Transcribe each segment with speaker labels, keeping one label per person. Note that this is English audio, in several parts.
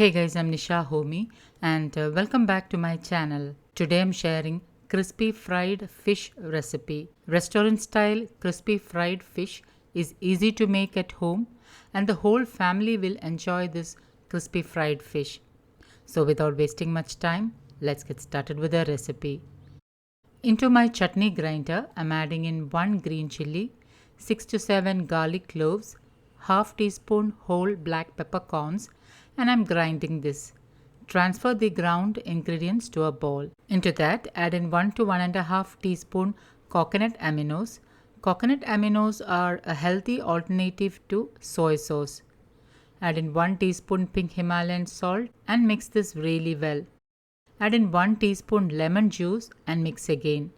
Speaker 1: Hey guys, I'm Nisa Homey and welcome back to my channel. Today I'm sharing crispy fried fish recipe. Restaurant style crispy fried fish is easy to make at home and the whole family will enjoy this crispy fried fish. So without wasting much time, let's get started with the recipe. Into my chutney grinder, I'm adding in 1 green chilli, 6 to 7 garlic cloves, half teaspoon whole black peppercorns, and I'm grinding this. Transfer the ground ingredients to a bowl. Into that, add in 1 to 1.5 teaspoon coconut aminos. Coconut aminos are a healthy alternative to soy sauce. Add in 1 teaspoon pink Himalayan salt and mix this really well. Add in 1 teaspoon lemon juice and mix again.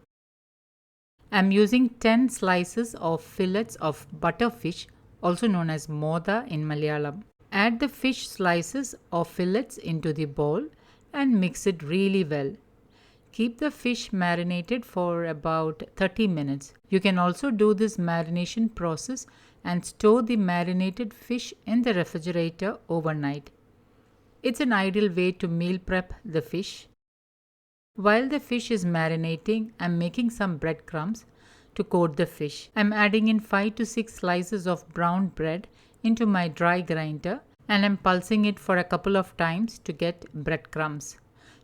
Speaker 1: I'm using 10 slices of fillets of butterfish, also known as moda in Malayalam. Add the fish slices or fillets into the bowl and mix it really well. Keep the fish marinated for about 30 minutes. You can also do this marination process and store the marinated fish in the refrigerator overnight. It's an ideal way to meal prep the fish. While the fish is marinating, I'm making some breadcrumbs to coat the fish. I'm adding in 5 to 6 slices of brown bread into my dry grinder and I'm pulsing it for a couple of times to get breadcrumbs.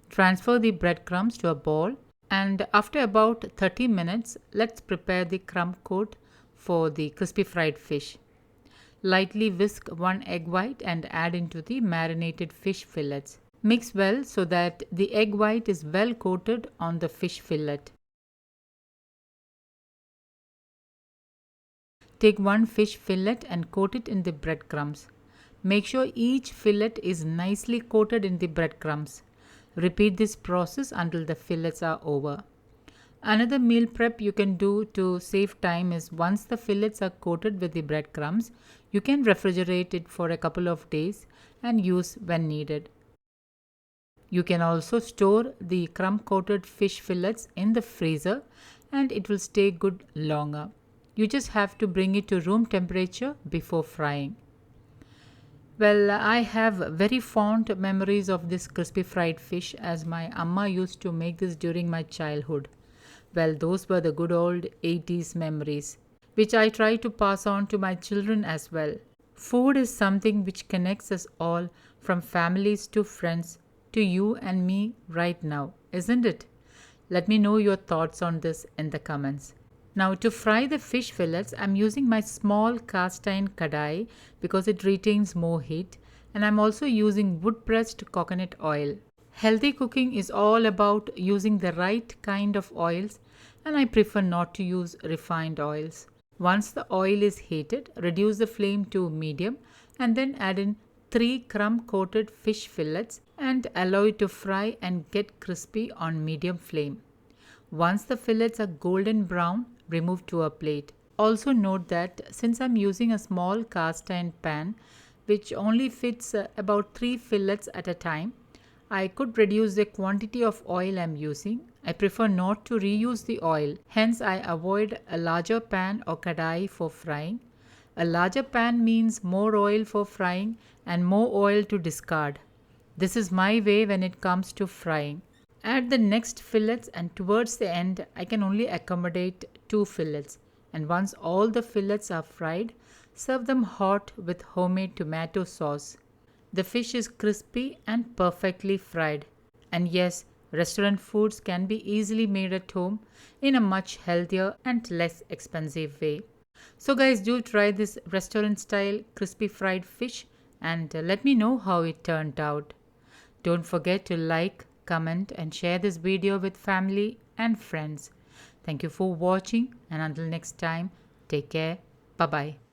Speaker 1: Transfer the breadcrumbs to a bowl and after about 30 minutes, let's prepare the crumb coat for the crispy fried fish. Lightly whisk 1 egg white and add into the marinated fish fillets. Mix well so that the egg white is well coated on the fish fillet. Take 1 fish fillet and coat it in the breadcrumbs. Make sure each fillet is nicely coated in the breadcrumbs. Repeat this process until the fillets are over. Another meal prep you can do to save time is once the fillets are coated with the breadcrumbs, you can refrigerate it for a couple of days and use when needed. You can also store the crumb coated fish fillets in the freezer and it will stay good longer. You just have to bring it to room temperature before frying. Well, I have very fond memories of this crispy fried fish as my amma used to make this during my childhood. Well, those were the good old 80s memories, which I try to pass on to my children as well. Food is something which connects us all from families to friends to you and me right now, isn't it? Let me know your thoughts on this in the comments. Now to fry the fish fillets, I'm using my small cast iron kadai because it retains more heat and I'm also using wood pressed coconut oil. Healthy cooking is all about using the right kind of oils and I prefer not to use refined oils. Once the oil is heated, reduce the flame to medium and then add in 3 crumb coated fish fillets and allow it to fry and get crispy on medium flame. Once the fillets are golden brown, remove to a plate. Also note that since I'm using a small cast iron pan which only fits about 3 fillets at a time, I could reduce the quantity of oil I'm using. I prefer not to reuse the oil, hence I avoid a larger pan or kadai for frying. A larger pan means more oil for frying and more oil to discard. This is my way when it comes to frying. Add the next fillets and towards the end I can only accommodate 2 fillets and once all the fillets are fried, serve them hot with homemade tomato sauce. The fish is crispy and perfectly fried. And yes, restaurant foods can be easily made at home in a much healthier and less expensive way. So guys, do try this restaurant style crispy fried fish and let me know how it turned out. Don't forget to like, comment and share this video with family and friends. Thank you for watching and until next time, take care. Bye-bye.